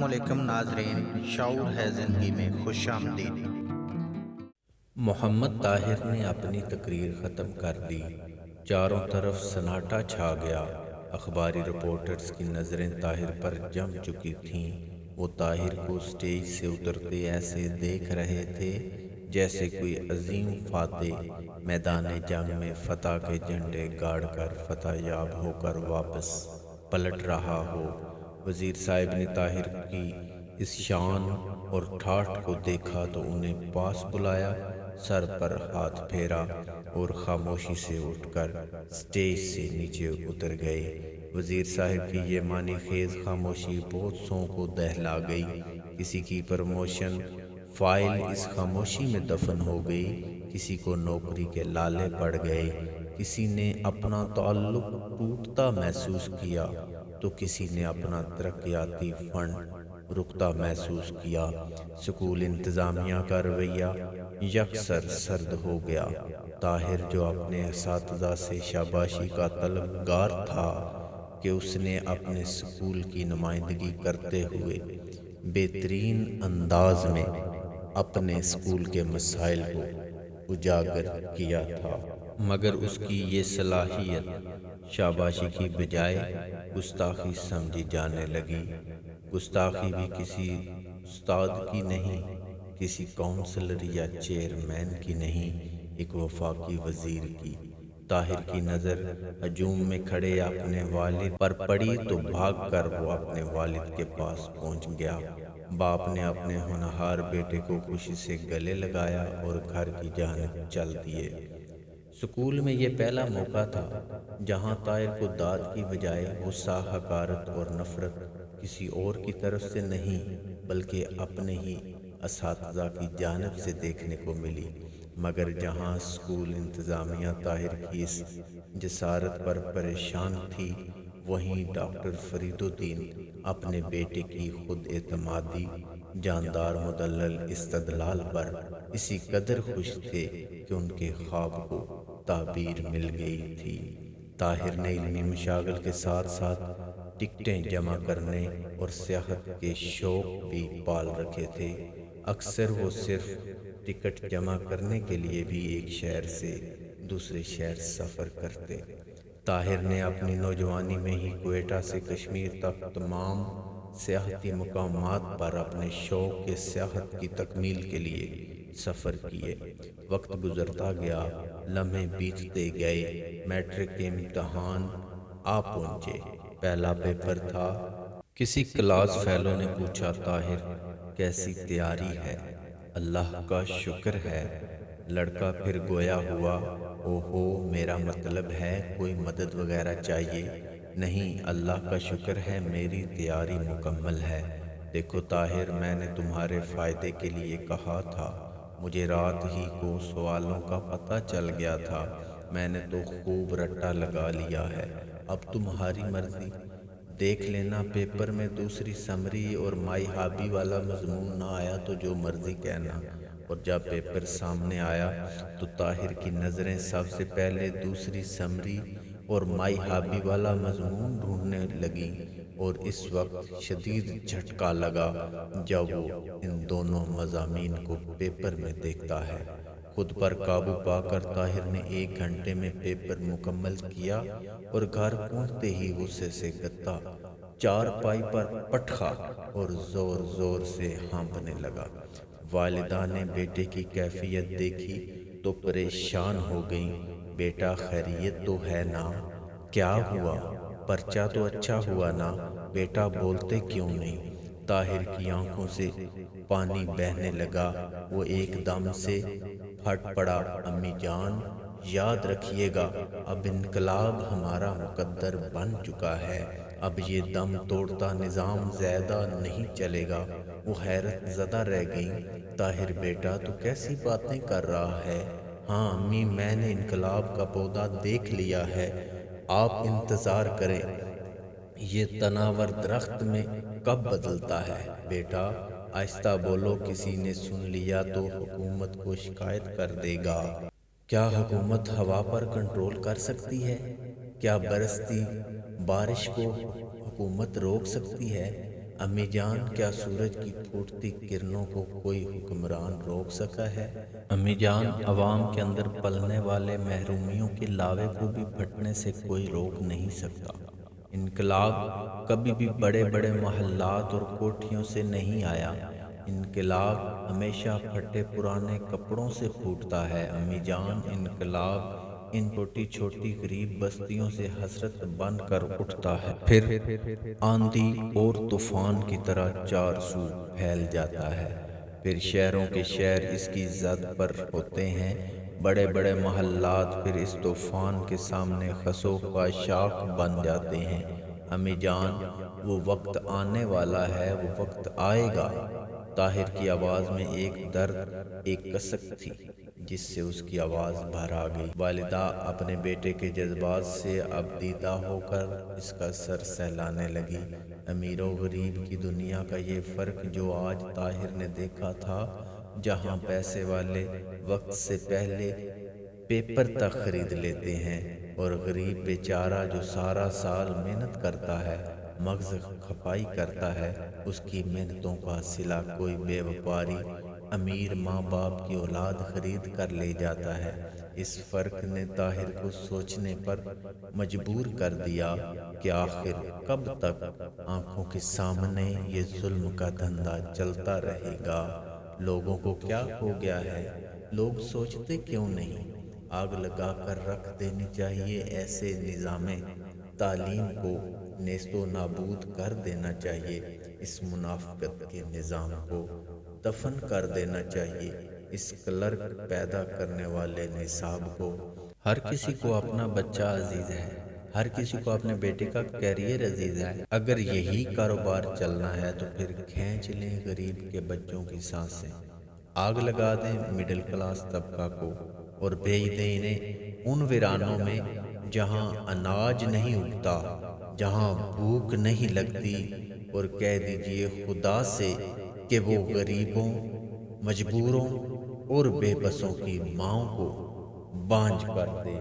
علیکم ناظرین، شعور ہے زندگی میں خوش آمدید۔ محمد طاہر نے اپنی تقریر ختم کر دی۔ چاروں طرف سناٹا چھا گیا۔ اخباری رپورٹرز کی نظریں طاہر پر جم چکی تھیں۔ وہ طاہر کو سٹیج سے اترتے ایسے دیکھ رہے تھے جیسے کوئی عظیم فاتح میدان جنگ میں فتح کے جھنڈے گاڑ کر فتح یاب ہو کر واپس پلٹ رہا ہو۔ وزیر صاحب نے طاہر کی اس شان اور ٹھاٹھ کو دیکھا تو انہیں پاس بلایا، سر پر ہاتھ پھیرا اور خاموشی سے اٹھ کر سٹیج سے نیچے اتر گئے۔ وزیر صاحب کی یہ معنی خیز خاموشی بہت سو کو دہلا گئی۔ کسی کی پروموشن فائل اس خاموشی میں دفن ہو گئی، کسی کو نوکری کے لالے پڑ گئے، کسی نے اپنا تعلق ٹوٹتا محسوس کیا تو کسی نے اپنا ترقیاتی فنڈ رکتا محسوس کیا۔ اسکول انتظامیہ کا رویہ یکسر سرد ہو گیا۔ طاہر جو اپنے اساتذہ سے شاباشی کا طلبگار تھا کہ اس نے اپنے اسکول کی نمائندگی کرتے ہوئے بہترین انداز میں اپنے اسکول کے مسائل کو اجاگر کیا تھا، مگر اس کی یہ صلاحیت شاباشی کی بجائے گستاخی سمجھی جانے لگی۔ گستاخی بھی کسی استاد کی نہیں، کسی کونسلر یا چیئرمین کی نہیں، ایک وفاقی وزیر کی۔ طاہر کی نظر ہجوم میں کھڑے اپنے والد پر پڑی تو بھاگ کر وہ اپنے والد کے پاس پہنچ گیا۔ باپ نے اپنے ہونہار بیٹے کو خوشی سے گلے لگایا اور گھر کی جانب چل دیے۔ اسکول میں یہ پہلا موقع تھا جہاں طاہر کو داد کی بجائے غصہ، حقارت اور نفرت کسی اور کی طرف سے نہیں بلکہ اپنے ہی اساتذہ کی جانب سے دیکھنے کو ملی۔ مگر جہاں اسکول انتظامیہ طاہر کی اس جسارت پر پریشان تھی، وہیں ڈاکٹر فرید الدین اپنے بیٹے کی خود اعتمادی، جاندار مدلل استدلال پر اسی قدر خوش تھے کہ ان کے خواب کو تعبیر مل گئی تھی۔ طاہر نے علمی مشاغل کے ساتھ ساتھ ٹکٹیں جمع کرنے اور سیاحت کے شوق بھی پال رکھے تھے۔ اکثر وہ صرف ٹکٹ جمع کرنے کے لیے بھی ایک شہر سے دوسرے شہر سفر کرتے۔ طاہر نے اپنی نوجوانی میں ہی کوئٹہ سے کشمیر تک تمام سیاحتی مقامات پر اپنے شوق کے سیاحت کی تکمیل کے لیے سفر کیے۔ وقت گزرتا گیا، لمحے بیتتے گئے، میٹرک کے امتحان آ پہنچے۔ پہلا پیپر تھا۔ کسی کلاس فیلو نے پوچھا، طاہر کیسی تیاری ہے؟ اللہ کا شکر ہے۔ لڑکا پھر گویا ہوا، اوہو میرا مطلب ہے کوئی مدد وغیرہ چاہیے؟ نہیں، اللہ کا شکر ہے میری تیاری مکمل ہے۔ دیکھو طاہر، میں نے تمہارے فائدے کے لیے کہا تھا، مجھے رات ہی کو سوالوں کا پتہ چل گیا تھا، میں نے تو خوب رٹا لگا لیا ہے، اب تمہاری مرضی۔ دیکھ لینا پیپر میں دوسری سمری اور مائی ہابی والا مضمون نہ آیا تو جو مرضی کہنا۔ اور جب پیپر سامنے آیا تو طاہر کی نظریں سب سے پہلے دوسری سمری اور مائی ہابی والا مضمون ڈھونڈنے لگیں، اور اس وقت شدید جھٹکا لگا جب وہ ان دونوں مضامین کو پیپر میں دیکھتا ہے۔ خود پر قابو پا کر طاہر نے 1 گھنٹے میں پیپر مکمل کیا اور گھر پہنچتے ہی غصے سے گدا چارپائی پر پٹخا اور زور زور سے ہانپنے لگا۔ والدہ نے بیٹے کی کیفیت دیکھی تو پریشان ہو گئیں۔ بیٹا خیریت تو ہے نا؟ کیا ہوا؟ پرچہ تو اچھا ہوا نا؟ بیٹا بولتے کیوں نہیں؟ طاہر کی آنکھوں سے پانی بہنے لگا۔ وہ ایک دم سے پھٹ پڑا، امی جان یاد رکھیے گا، اب انقلاب ہمارا مقدر بن چکا ہے، اب یہ دم توڑتا نظام زیادہ نہیں چلے گا۔ وہ حیرت زدہ رہ گئیں۔ طاہر بیٹا تو کیسی باتیں کر رہا ہے؟ ہاں امی، میں نے انقلاب کا پودا دیکھ لیا ہے، آپ انتظار کریں، یہ تناور درخت میں کب بدلتا ہے؟ بیٹا آہستہ بولو، کسی نے سن لیا تو حکومت کو شکایت کر دے گا۔ کیا حکومت ہوا پر کنٹرول کر سکتی ہے؟ کیا برستی بارش کو حکومت روک سکتی ہے؟ امی جان، کیا سورج کی پھوٹتی کرنوں کو کوئی حکمران روک سکا ہے؟ امی جان، عوام کے اندر پلنے والے محرومیوں کے لاوے کو بھی پھٹنے سے کوئی روک نہیں سکتا۔ انقلاب کبھی بھی بڑے بڑے محلات اور کوٹھیوں سے نہیں آیا، انقلاب ہمیشہ پھٹے پرانے کپڑوں سے پھوٹتا ہے۔ امی جان، انقلاب ان چھوٹی چھوٹی غریب بستیوں سے حسرت بن کر اٹھتا ہے، پھر آندھی اور طوفان کی طرح چار سو پھیل جاتا ہے، پھر شہروں کے شہر اس کی زد پر ہوتے ہیں، بڑے بڑے محلات پھر اس طوفان کے سامنے خسو خاشاک بن جاتے ہیں۔ امی جان، وہ وقت آنے والا ہے، وہ وقت آئے گا۔ طاہر کی آواز میں ایک درد، ایک کسک تھی جس سے اس کی آواز بھر آ گئی۔ والدہ اپنے بیٹے کے جذبات سے اب دیدہ ہو کر اس کا سر سہلانے لگی۔ امیر و غریب کی دنیا کا یہ فرق جو آج طاہر نے دیکھا تھا، جہاں پیسے والے وقت سے پہلے پیپر تک خرید لیتے ہیں اور غریب بیچارہ جو سارا سال محنت کرتا ہے، مغز کھپائی کرتا ہے، اس کی محنتوں کا صلہ کوئی بے وپاری امیر ماں باپ کی اولاد خرید کر لے جاتا ہے، اس فرق نے طاہر کو سوچنے پر مجبور کر دیا کہ آخر کب تک آنکھوں کے سامنے یہ ظلم کا دھندا چلتا رہے گا۔ لوگوں کو کیا ہو گیا ہے؟ لوگ سوچتے کیوں نہیں؟ آگ لگا کر رکھ دینی چاہیے، ایسے نظام تعلیم کو نیست و نابود کر دینا چاہیے، اس منافقت کے نظام کو دفن کر دینا چاہیے، اس کلرک پیدا کرنے والے نصاب کو۔ ہر کسی کو اپنا بچہ عزیز ہے، ہر کسی کو اپنے بیٹے کا کیریئر عزیز ہے۔ اگر یہی کاروبار چلنا ہے تو پھر کھینچ لیں غریب کے بچوں کی سانسیں، آگ لگا دیں مڈل کلاس طبقہ کو اور بھیج دیں انہیں ان ویرانوں میں جہاں اناج نہیں اگتا، جہاں بھوک نہیں لگتی، اور کہہ دیجئے خدا سے کہ وہ غریبوں، مجبوروں اور بے بسوں کی ماؤں کو بانجھ کر دے۔